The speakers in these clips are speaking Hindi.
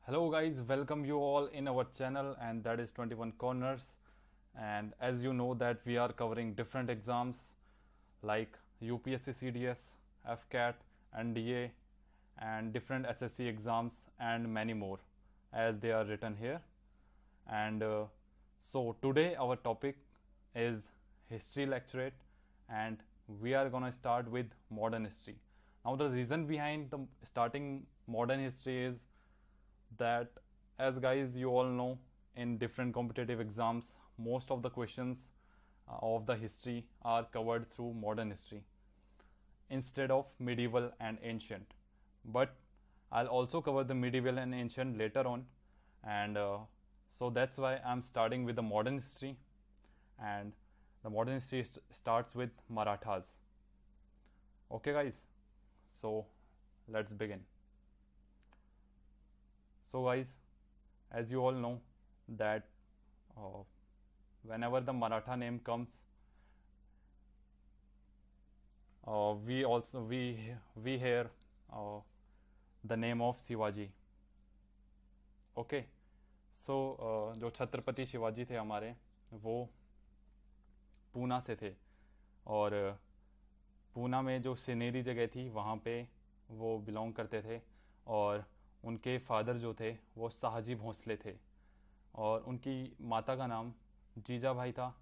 Hello guys, welcome you all in our channel, and that is 21 Corners. And as you know that we are covering different exams like UPSC CDS, FCAT, NDA, and different SSC exams and many more as they are written here. And so today our topic is history lecturate, and we are gonna start with modern history. Now the reason behind the starting modern history is that, as guys you all know, in different competitive exams most of the questions of the history are covered through modern history instead of medieval and ancient. But I'll also cover the medieval and ancient later on, and so that's why I'm starting with the modern history. And the modern history starts with Marathas. Okay guys, so let's begin. So guys, as you all know that uh, whenever the Maratha name comes, we hear uh, the name of Shivaji. Okay so जो छत्रपति शिवाजी थे हमारे, वो पूना से थे। और पूना में जो सिनेरी जगह थी वहाँ पे वो बिलोंग करते थे। और उनके फादर जो थे वो शाहजी भोंसले थे, और उनकी माता का नाम जीजाबाई था।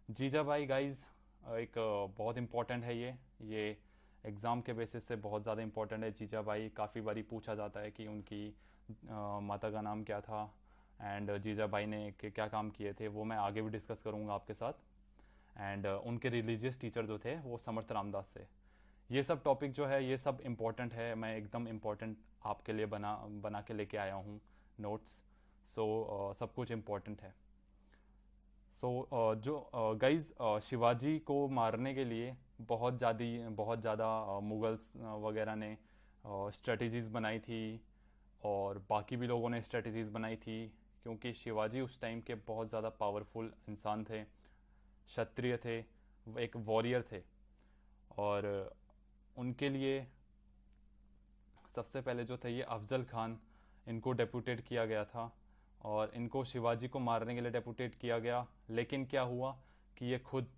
जीजाबाई गाइज एक बहुत इम्पोर्टेंट है ये एग्ज़ाम के बेसिस से बहुत ज़्यादा इम्पोर्टेंट है। जीजाबाई काफ़ी बारी पूछा जाता है कि उनकी माता का नाम क्या था एंड जीजाबाई ने क्या काम किए थे, वो मैं आगे भी डिस्कस करूँगा आपके साथ। एंड उनके रिलीजियस टीचर जो थे वो समर्थ रामदास थे। ये सब टॉपिक जो है ये सब इम्पोर्टेंट है, मैं एकदम इम्पोर्टेंट आपके लिए बना बना के लेके आया हूँ नोट्स। सो सब कुछ इम्पोर्टेंट है। सो जो गाइज शिवाजी को मारने के लिए बहुत ज़्यादा मुगल्स वगैरह ने स्ट्रेटजीज़ बनाई थी, और बाकी भी लोगों ने स्ट्रेटजीज़ बनाई थी, क्योंकि शिवाजी उस टाइम के बहुत ज़्यादा पावरफुल इंसान थे, क्षत्रिय थे, वो एक वॉरियर थे। और उनके लिए सबसे पहले जो थे ये अफजल खान, इनको डेपुटेट किया गया था, और इनको शिवाजी को मारने के लिए डेपुटेट किया गया। लेकिन क्या हुआ कि ये खुद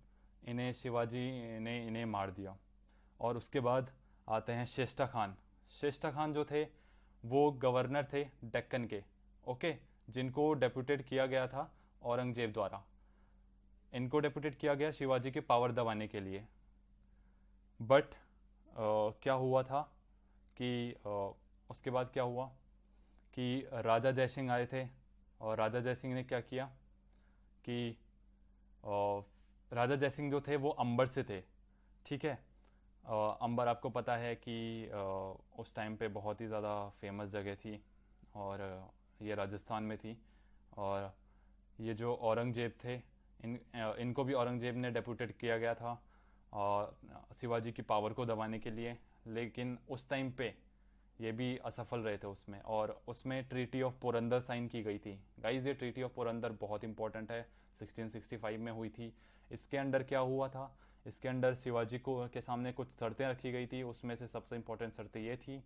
शिवाजी ने इन्हें मार दिया। और उसके बाद आते हैं शेष्टा खान। शेष्टा खान जो थे वो गवर्नर थे डेक्कन के, ओके, जिनको डेपुटेट किया गया था औरंगजेब द्वारा। इनको डेपुटेट किया गया शिवाजी की पावर दबाने के लिए। बट क्या हुआ था कि उसके बाद क्या हुआ कि राजा जयसिंह आए थे, और राजा जयसिंह ने क्या किया कि अ, राजा जयसिंह जो थे वो अंबर से थे, ठीक है। अंबर आपको पता है कि उस टाइम पे बहुत ही ज़्यादा फेमस जगह थी, और ये राजस्थान में थी। और ये जो औरंगजेब थे, इनको भी औरंगजेब ने डेपुटेट किया गया था और शिवाजी की पावर को दबाने के लिए। लेकिन उस टाइम पे ये भी असफल रहे थे उसमें, और उसमें ट्रीटी ऑफ पुरंदर साइन की गई थी। गाइज ये ट्रीटी ऑफ पुरंदर बहुत इंपॉर्टेंट है, 1665 में हुई थी। इसके अंडर क्या हुआ था, इसके अंडर शिवाजी को के सामने कुछ शर्तें रखी गई थी। उसमें से सबसे इंपॉर्टेंट शर्तें ये थी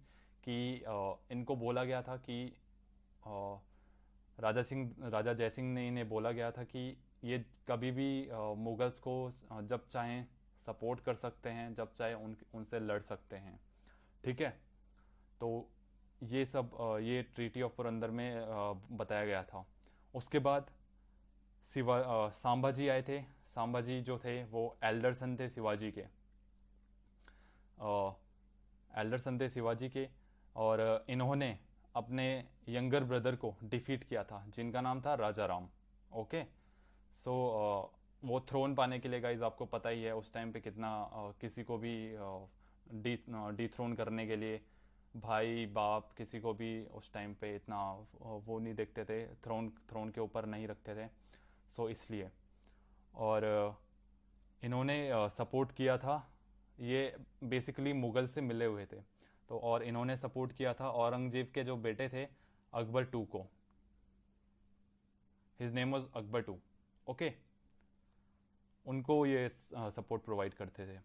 कि इनको बोला गया था कि राजा जयसिंह ने इन्हें बोला गया था कि ये कभी भी मुगल्स को जब चाहें सपोर्ट कर सकते हैं, जब चाहे उनसे लड़ सकते हैं, ठीक है। तो ये ट्रीटी ऑफ पुरंदर में बताया गया था। उसके बाद संभाजी आए थे। संभाजी जो थे वो एल्डर सन थे शिवाजी के, एल्डर सन थे शिवाजी के। और इन्होंने अपने यंगर ब्रदर को डिफीट किया था, जिनका नाम था राजा राम, ओके। सो वो थ्रोन पाने के लिए, गाइज आपको पता ही है उस टाइम पे कितना किसी को भी डिथ्रोन करने के लिए भाई बाप किसी को भी उस टाइम पे इतना वो नहीं देखते थे, थ्रोन थ्रोन के ऊपर नहीं रखते थे। सो इसलिए, और इन्होंने सपोर्ट किया था, ये बेसिकली मुगल से मिले हुए थे। तो और इन्होंने सपोर्ट किया था औरंगजेब के जो बेटे थे अकबर टू को। His name was Akbar two, okay. उनको ये सपोर्ट प्रोवाइड करते थे।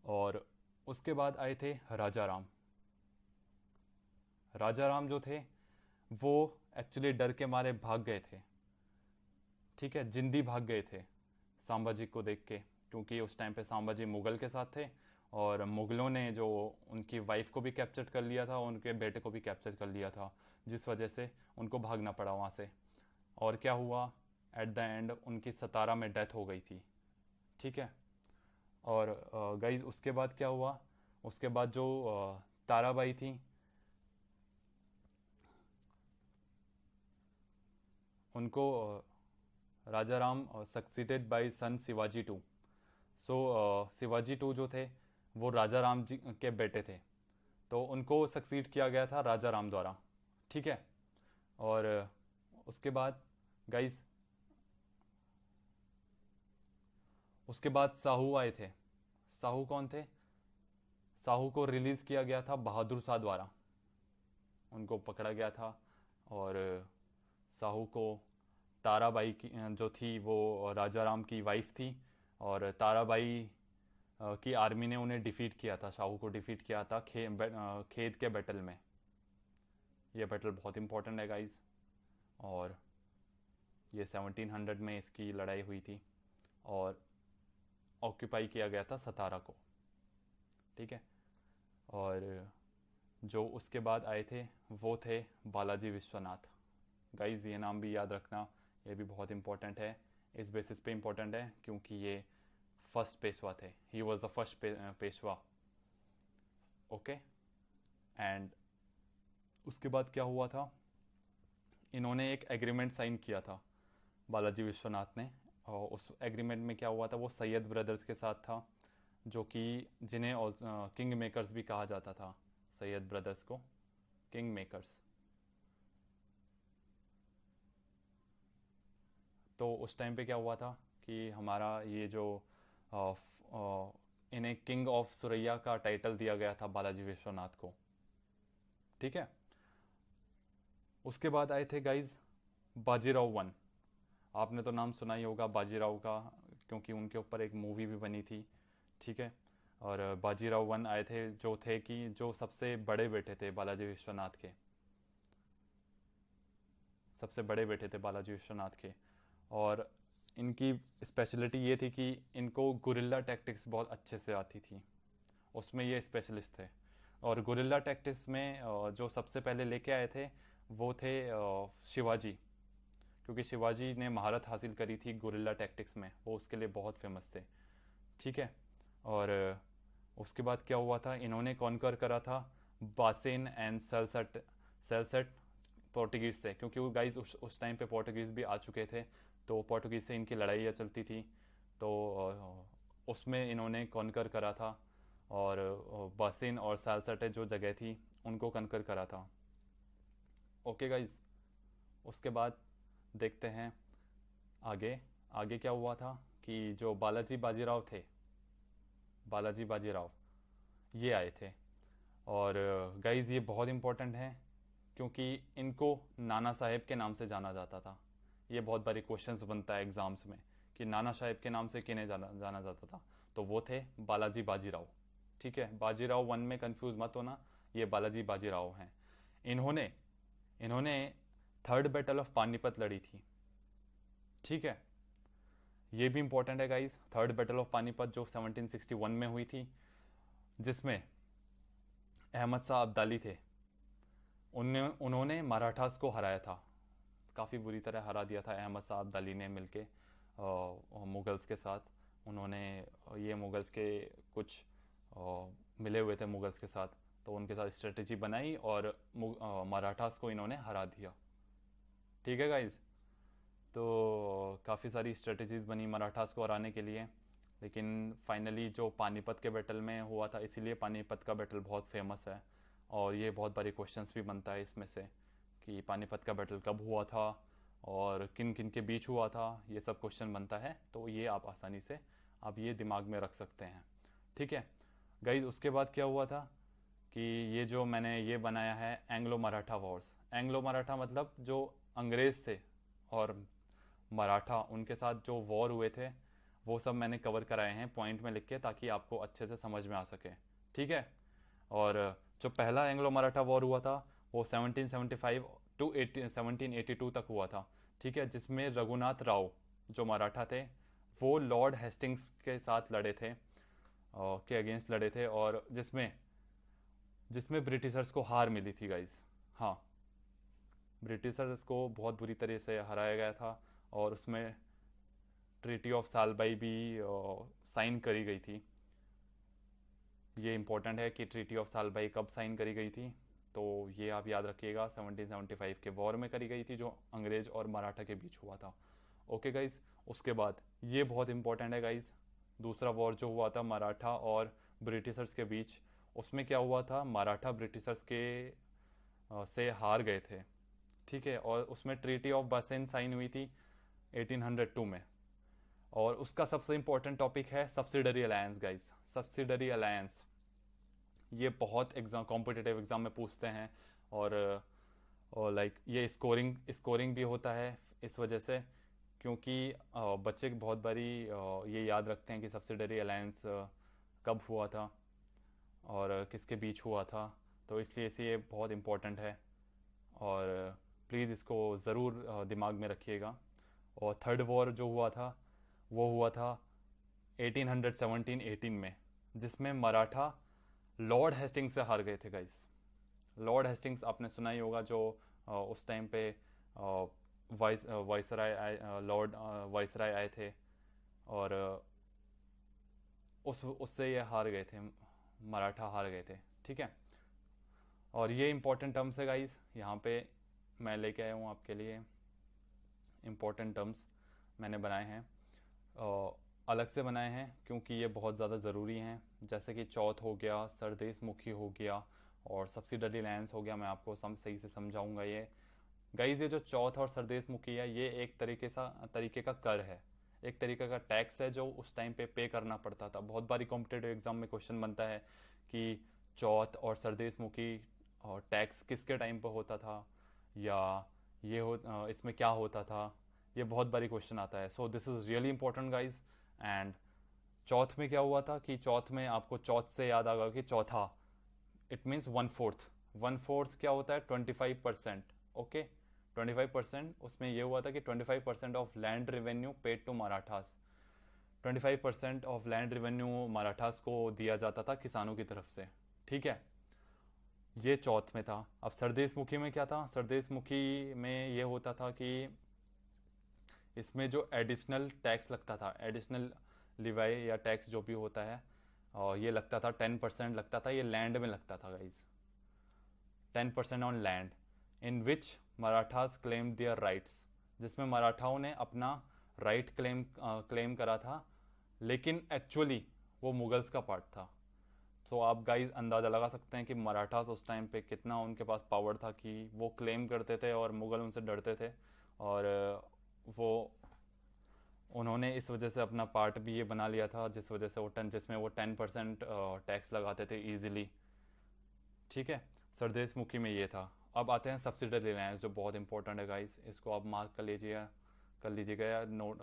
और उसके बाद आए थे राजा राम। राजा राम जो थे वो एक्चुअली डर के मारे भाग गए थे। ठीक है, जिंदी भाग गए थे संभाजी को देख के, क्योंकि उस टाइम पे संभाजी मुगल के साथ थे और मुगलों ने जो उनकी वाइफ को भी कैप्चर कर लिया था, उनके बेटे को भी कैप्चर कर लिया था, जिस वजह से उनको भागना पड़ा वहाँ से। और क्या हुआ, एट द एंड उनकी सतारा में डेथ हो गई थी। ठीक है। और गाइज उसके बाद क्या हुआ, उसके बाद जो ताराबाई थी, उनको Raja Ram succeeded by son Shivaji two. So Shivaji two जो थे वो राजा राम जी के बेटे थे, तो उनको सक्सीड किया गया था राजा राम द्वारा। ठीक है। और उसके बाद गाइस, उसके बाद साहू आए थे। साहू कौन थे? साहू को रिलीज किया गया था बहादुर शाह द्वारा, उनको पकड़ा गया था। और साहू को ताराबाई की जो थी वो राजा राम की वाइफ थी, और ताराबाई की आर्मी ने उन्हें डिफीट किया था, शाहू को डिफीट किया था खेत के बैटल में। ये बैटल बहुत इंपॉर्टेंट है गाइज। और ये 1700 में इसकी लड़ाई हुई थी और ऑक्यूपाई किया गया था सतारा को। ठीक है। और जो उसके बाद आए थे वो थे बालाजी विश्वनाथ। गाइज ये नाम भी याद रखना, ये भी बहुत इंपॉर्टेंट है। इस बेसिस पे इंपॉर्टेंट है क्योंकि ये फर्स्ट पेशवा थे, he was the first Peshwa. Okay. And उसके बाद क्या हुआ था, इन्होंने एक एग्रीमेंट साइन किया था बालाजी विश्वनाथ ने। और उस एग्रीमेंट में क्या हुआ था, वो सैयद ब्रदर्स के साथ था, जो कि जिन्हें किंग मेकर्स भी कहा जाता था, सैयद ब्रदर्स को किंग मेकर्स। तो उस टाइम पे क्या हुआ था कि हमारा ये जो इन्हें किंग ऑफ सुरैया का टाइटल दिया गया था बालाजी विश्वनाथ को। ठीक है। उसके बाद आए थे गाइज बाजीराव वन। आपने तो नाम सुना ही होगा बाजीराव का, क्योंकि उनके ऊपर एक मूवी भी बनी थी। ठीक है। और बाजीराव वन आए थे, जो थे कि जो सबसे बड़े बेटे थे बालाजी विश्वनाथ के, सबसे बड़े बेटे थे बालाजी विश्वनाथ के। और इनकी स्पेशलिटी ये थी कि इनको गुरिल्ला टैक्टिक्स बहुत अच्छे से आती थी, उसमें ये स्पेशलिस्ट थे। और गुरिल्ला टैक्टिक्स में जो सबसे पहले लेके आए थे वो थे शिवाजी, क्योंकि शिवाजी ने महारत हासिल करी थी गुरिल्ला टैक्टिक्स में, वो उसके लिए बहुत फेमस थे। ठीक है। और उसके बाद क्या हुआ था, इन्होंने कॉन्कर करा था बासेन एंड सेलसट। सेलसट पोर्टुगीज से, क्योंकि वो गाइज उस टाइम पे पोर्टुगीज भी आ चुके थे, तो पोर्टुगीज से इनकी लड़ाइयाँ चलती थी, तो उसमें इन्होंने कॉन्कर करा था। और बासिन और सालसटे जो जगह थी उनको कॉन्कर करा था। Okay guys. उसके बाद देखते हैं आगे। आगे क्या हुआ था कि जो बालाजी बाजीराव थे, बालाजी बाजीराव ये आए थे। और गाइज ये बहुत इंपॉर्टेंट है क्योंकि इनको नाना साहेब के नाम से जाना जाता था। ये बहुत बारी क्वेश्चंस बनता है एग्जाम्स में कि नाना साहेब के नाम से किन्हें जाना जाता था, तो वो थे बालाजी बाजीराव। ठीक है, बाजीराव वन में कंफ्यूज मत होना, ये बालाजी बाजीराव हैं। इन्होंने इन्होंने थर्ड बैटल ऑफ पानीपत लड़ी थी। ठीक है, ये भी इंपॉर्टेंट है guys. Third battle of Panipat जो 1761 में हुई थी, जिसमें अहमद शाह अब्दाली थे, उन्होंने मराठास को हराया था, काफ़ी बुरी तरह हरा दिया था अहमद शाह अब्दाली ने मिलके मुगल्स के साथ। उन्होंने ये मुगल्स के कुछ मिले हुए थे मुगल्स के साथ, तो उनके साथ स्ट्रेटजी बनाई और मराठास को इन्होंने हरा दिया। ठीक है गाइज, तो काफ़ी सारी स्ट्रेटजीज बनी मराठास को हराने के लिए, लेकिन फाइनली जो पानीपत के बैटल में हुआ था, इसीलिए पानीपत का बैटल बहुत फेमस है। और ये बहुत बारी क्वेश्चंस भी बनता है इसमें से कि पानीपत का बैटल कब हुआ था और किन किन के बीच हुआ था, ये सब क्वेश्चन बनता है, तो ये आप आसानी से आप ये दिमाग में रख सकते हैं। ठीक है गाइज, उसके बाद क्या हुआ था कि ये जो मैंने ये बनाया है Anglo Maratha Wars. Anglo Maratha मतलब जो अंग्रेज थे और मराठा, उनके साथ जो वॉर हुए थे वो सब मैंने कवर कराए हैं पॉइंट में लिख के, ताकि आपको अच्छे से समझ में आ सके। ठीक है। और जो पहला एंग्लो मराठा वॉर हुआ था वो 1775 टू 1782 तक हुआ था, ठीक है, जिसमें रघुनाथ राव जो मराठा थे वो लॉर्ड हेस्टिंग्स के साथ लड़े थे, के अगेंस्ट लड़े थे, और जिसमें जिसमें ब्रिटिशर्स को हार मिली थी गाइस। हाँ, ब्रिटिशर्स को बहुत बुरी तरह से हराया गया था, और उसमें ट्रीटी ऑफ सालबाई भी साइन करी गई थी। ये इंपॉर्टेंट है कि ट्रीटी ऑफ सालबाई कब साइन करी गई थी, तो ये आप याद रखिएगा, 1775 के वॉर में करी गई थी जो अंग्रेज और मराठा के बीच हुआ था। ओके गाइस, उसके बाद ये बहुत इंपॉर्टेंट है गाइस, दूसरा वॉर जो हुआ था मराठा और ब्रिटिशर्स के बीच, उसमें क्या हुआ था, मराठा ब्रिटिशर्स के से हार गए थे, ठीक है, और उसमें ट्रीटी ऑफ बसेन साइन हुई थी 1802 में। और उसका सबसे इंपॉर्टेंट टॉपिक है subsidiary alliance guys. Subsidiary alliance ये बहुत एग्जाम, कॉम्पिटिटिव एग्जाम में पूछते हैं, और लाइक ये स्कोरिंग भी होता है इस वजह से, क्योंकि बच्चे बहुत बारी ये याद रखते हैं कि सब्सिडरी अलायंस कब हुआ था और किसके बीच हुआ था, तो इसलिए इसे ये बहुत इम्पोर्टेंट है, और प्लीज़ इसको ज़रूर दिमाग में रखिएगा। और थर्ड वॉर जो हुआ था वो हुआ था 1817-18 में, जिसमें मराठा लॉर्ड हेस्टिंग्स से हार गए थे गाइस। लॉर्ड हेस्टिंग्स आपने सुना ही होगा, जो उस टाइम पे वाइसराय लॉर्ड वाइसराय आए थे, और उससे ये हार गए थे, मराठा हार गए थे, ठीक है। और ये इंपॉर्टेंट टर्म्स है गाइस, यहाँ पे मैं लेके आया हूँ आपके लिए इंपॉर्टेंट टर्म्स, मैंने बनाए हैं, अलग से बनाए हैं क्योंकि ये बहुत ज़्यादा ज़रूरी हैं, जैसे कि चौथ हो गया, सरदेश मुखी हो गया, और सब्सिडरी अलायंस हो गया। मैं आपको सही से समझाऊंगा ये गाइज। ये जो चौथ और सरदेश मुखी है, ये एक तरीके का कर है, एक तरीके का टैक्स है जो उस टाइम पे करना पड़ता था। बहुत बारी कॉम्पिटेटिव एग्जाम में क्वेश्चन बनता है कि चौथ और सरदेश मुखी और टैक्स किसके टाइम पे होता था, या इसमें क्या होता था, ये बहुत बारी क्वेश्चन आता है। So this is really important guys. And चौथ में क्या हुआ था कि चौथ में आपको चौथ से याद आएगा कि चौथा, इट मीन्स 1/4। 1/4 क्या होता है, 25%। ओके, 25%। उसमें ये हुआ था कि 25% of land revenue paid to Marathas, 25% of land revenue Marathas को दिया जाता था किसानों की तरफ से, ठीक है। ये चौथ में था। अब सरदेश मुखी में क्या था, सरदेश मुखी में ये होता था कि इसमें जो एडिशनल टैक्स लगता था, एडिशनल लिवाई या टैक्स जो भी होता है, और ये लगता था 10% लगता था, ये लैंड में लगता था guys, 10% on land in which Marathas claim their rights, जिसमें मराठाओं ने अपना राइट क्लेम करा था, लेकिन एक्चुअली वो मुगल्स का पार्ट था। तो आप गाइज अंदाज़ा लगा सकते हैं कि मराठास उस टाइम पे कितना उनके पास पावर था कि वो क्लेम करते थे और मुगल उनसे डरते थे, और वो उन्होंने इस वजह से अपना पार्ट भी ये बना लिया था, जिसमें वो 10% टैक्स लगाते थे इजीली, ठीक है। सरदेश मुखी में ये था। अब आते हैं सब्सिडरी अलायंस, जो बहुत इंपॉर्टेंट है गाइस, इसको आप मार्क कर लीजिएगा या नोट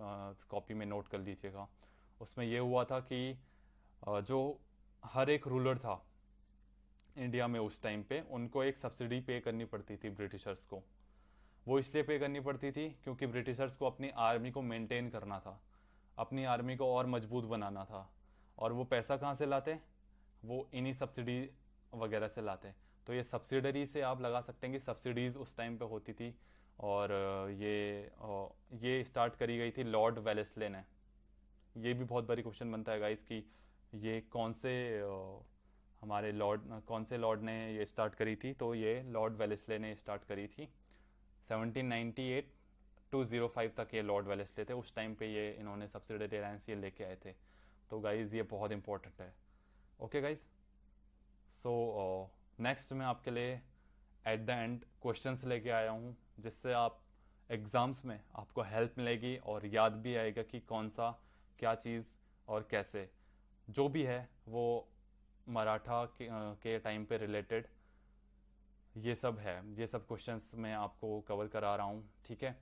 कॉपी में नोट कर लीजिएगा। उसमें ये हुआ था कि जो हर एक रूलर था इंडिया में उस टाइम पे, उनको एक सब्सिडी पे करनी पड़ती थी ब्रिटिशर्स को। वो इसलिए पे करनी पड़ती थी क्योंकि ब्रिटिशर्स को अपनी आर्मी को मेंटेन करना था, अपनी आर्मी को और मजबूत बनाना था, और वो पैसा कहाँ से लाते, वो इन्हीं सब्सिडी वगैरह से लाते। तो ये सब्सिडरी से आप लगा सकते हैं कि सब्सिडीज़ उस टाइम पे होती थी, और ये स्टार्ट करी गई थी लॉर्ड वेलेस्ले ने। ये भी बहुत बड़ी क्वेश्चन बनता है गाइस कि ये कौन से लॉर्ड ने ये स्टार्ट करी थी, तो ये लॉर्ड वेलेस्ले ने स्टार्ट करी थी। 1798 टू 05 तक ये लॉर्ड वेलेस्ले थे, उस टाइम पे ये इन्होंने सब्सिडरी अलायंस ये लेके आए थे। तो गाइज ये बहुत इंपॉर्टेंट है। ओके गाइज, सो नेक्स्ट मैं आपके लिए एट द एंड क्वेश्चंस लेके आया हूँ, जिससे आप एग्ज़ाम्स में आपको हेल्प मिलेगी और याद भी आएगा कि कौन सा क्या चीज़ और कैसे, जो भी है वो मराठा के टाइम पे रिलेटेड ये सब है। ये सब क्वेश्चंस मैं आपको कवर करा रहा हूँ, ठीक है।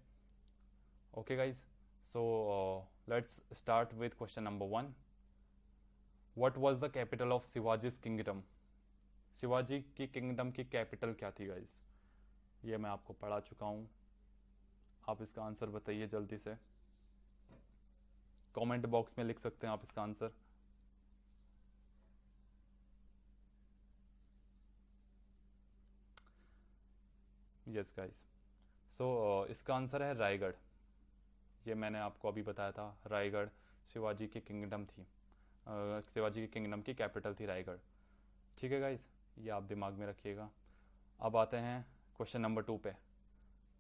Okay guys, so let's start with question number 1। What was the capital of Shivaji's kingdom? Shivaji की किंगडम की कैपिटल क्या थी गाइज? ये मैं आपको पढ़ा चुका हूँ। आप इसका आंसर बताइए जल्दी से, कमेंट बॉक्स में लिख सकते हैं आप इसका आंसर। यस गाइस, सो इसका आंसर है रायगढ़। ये मैंने आपको अभी बताया था, रायगढ़ शिवाजी की किंगडम थी, शिवाजी की किंगडम की कैपिटल थी रायगढ़। ठीक है गाइस, ये आप दिमाग में रखिएगा। अब आते हैं क्वेश्चन नंबर 2 पे।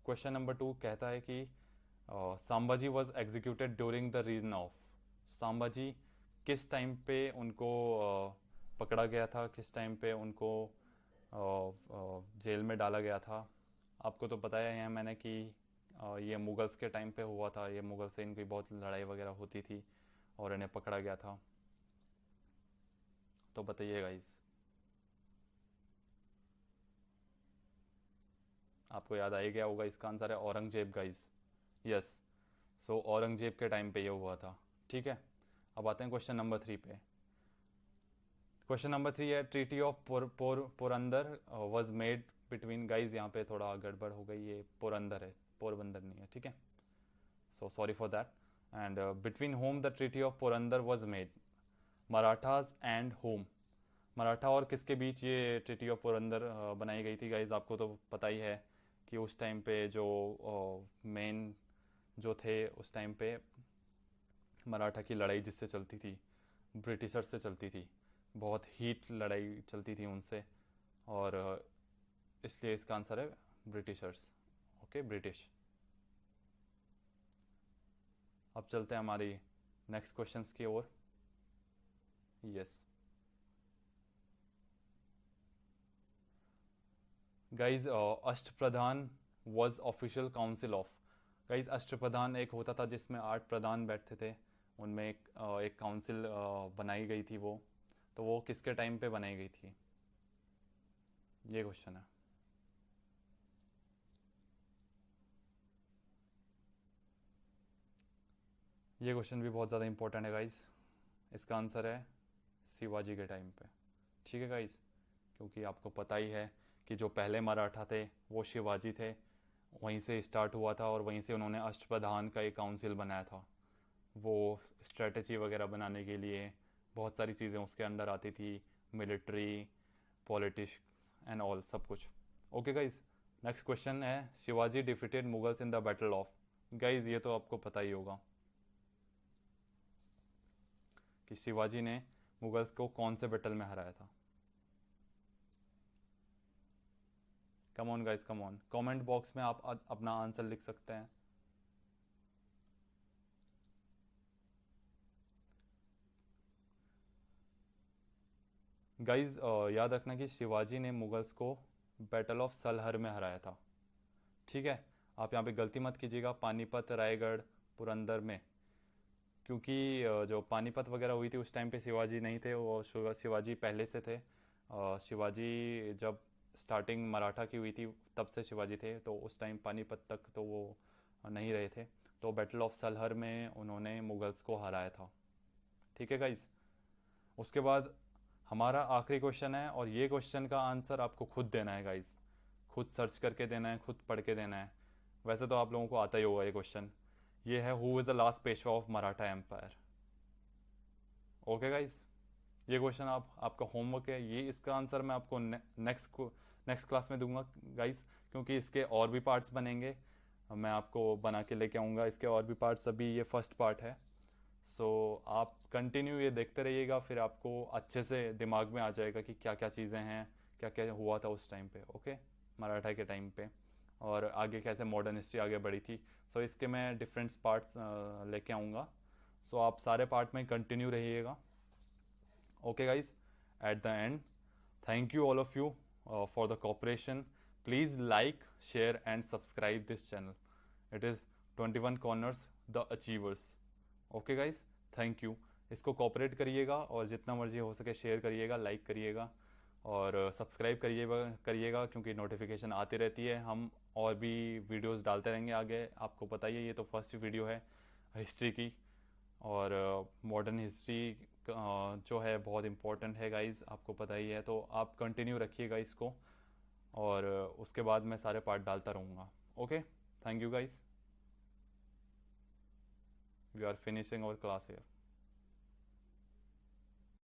क्वेश्चन नंबर 2 कहता है कि Sambhaji was executed during the region of. Sambhaji किस टाइम पे उनको पकड़ा गया था, किस टाइम पे उनको जेल में डाला गया था। आपको तो बताया है मैंने कि ये मुगल्स के टाइम पे हुआ था, ये मुगल से इनकी बहुत लड़ाई वगैरह होती थी और इन्हें पकड़ा गया था। तो बताइए गाइस, आपको याद आ ही गया होगा, इसका आंसर है औरंगजेब गाइस। यस, सो औरंगजेब के टाइम पे ये हुआ था। ठीक है, अब आते हैं क्वेश्चन नंबर 3 पे। क्वेश्चन नंबर 3 है treaty of Purandar was made between. Guys यहाँ पे थोड़ा गड़बड़ हो गई, ये पोरंदर है, पोरबंदर नहीं है। ठीक है, so sorry for that. And between whom the treaty of Purandar was made, Marathas and whom. Maratha और किसके बीच ये ट्रीटी ऑफ पोरंदर बनाई गई थी गाइज। आपको तो पता ही है कि उस टाइम पे जो मेन जो थे उस टाइम पे मराठा की लड़ाई जिससे चलती थी, ब्रिटिशर से चलती थी, बहुत हीट लड़ाई चलती थी उनसे, और इसलिए इसका आंसर है ब्रिटिशर्स। Okay, British. अब चलते हैं हमारी नेक्स्ट क्वेश्चंस की ओर। Yes guys, Ashtapradhan was official council of. Guys, Ashtapradhan एक होता था जिसमें 8 प्रधान बैठते थे, उनमें एक काउंसिल बनाई गई थी वो। तो वो किसके टाइम पे बनाई गई थी, ये क्वेश्चन है। ये क्वेश्चन भी बहुत ज़्यादा इंपॉर्टेंट है गाइज। इसका आंसर है शिवाजी के टाइम पे। ठीक है गाइज, क्योंकि आपको पता ही है कि जो पहले मराठा थे वो शिवाजी थे, वहीं से स्टार्ट हुआ था और वहीं से उन्होंने अष्टप्रधान का एक काउंसिल बनाया था। वो स्ट्रेटजी वगैरह बनाने के लिए बहुत सारी चीज़ें उसके अंडर आती थी, मिलिट्री, पॉलिटिक्स एंड ऑल सब कुछ। ओके गाइज, नेक्स्ट क्वेश्चन है Shivaji defeated Mughals in the battle of. Guys, ये तो आपको पता ही होगा कि शिवाजी ने मुगल्स को कौन से बैटल में हराया था। Come on guys, come on, comment box में आप अपना आंसर लिख सकते हैं। गाइज, याद रखना कि शिवाजी ने मुगल्स को बैटल ऑफ सलहर में हराया था। ठीक है, आप यहाँ पे गलती मत कीजिएगा, पानीपत, रायगढ़, पुरंदर में। क्योंकि जो पानीपत वगैरह हुई थी उस टाइम पे शिवाजी नहीं थे, वो शिवाजी पहले से थे। शिवाजी जब स्टार्टिंग मराठा की हुई थी तब से शिवाजी थे, तो उस टाइम पानीपत तक तो वो नहीं रहे थे। तो बैटल ऑफ सलहर में उन्होंने मुगल्स को हराया था। ठीक है गाइज, उसके बाद हमारा आखिरी क्वेश्चन है, और ये क्वेश्चन का आंसर आपको खुद देना है गाइज, खुद सर्च करके देना है, खुद पढ़ के देना है। वैसे तो आप लोगों को आता ही होगा ये क्वेश्चन। ये है who is the last Peshwa of Maratha empire. Okay guys, ये क्वेश्चन आपका होमवर्क है। ये इसका आंसर मैं आपको नेक्स्ट क्लास में दूंगा गाइज, क्योंकि इसके और भी पार्ट्स बनेंगे, मैं आपको बना के लेके आऊँगा इसके और भी पार्ट्स। अभी ये फर्स्ट पार्ट है, सो आप कंटिन्यू ये देखते रहिएगा, फिर आपको अच्छे से दिमाग में आ जाएगा कि क्या क्या चीज़ें हैं, क्या क्या हुआ था उस टाइम पे। ओके, मराठा के टाइम पे, और आगे कैसे मॉडर्न हिस्ट्री आगे बढ़ी थी। सो इसके मैं डिफरेंट पार्ट्स लेके आऊँगा, सो आप सारे पार्ट में कंटिन्यू रहिएगा। Okay guys, at the end, thank you all of you for the cooperation. Please like, share and subscribe this channel. It is 21 Corners, the Achievers. Okay guys, thank you. इसको कॉपरेट करिएगा और जितना मर्जी हो सके शेयर करिएगा, लाइक करिएगा और सब्सक्राइब करिएगा क्योंकि नोटिफिकेशन आती रहती है। हम और भी वीडियोस डालते रहेंगे आगे। आपको पता ही है ये तो फर्स्ट वीडियो है हिस्ट्री की, और मॉडर्न हिस्ट्री जो है बहुत इम्पोर्टेंट है गाइज, आपको पता ही है। तो आप कंटिन्यू रखिएगा इसको, और उसके बाद मैं सारे पार्ट डालता रहूँगा। Okay, thank you guys, we are finishing our class here.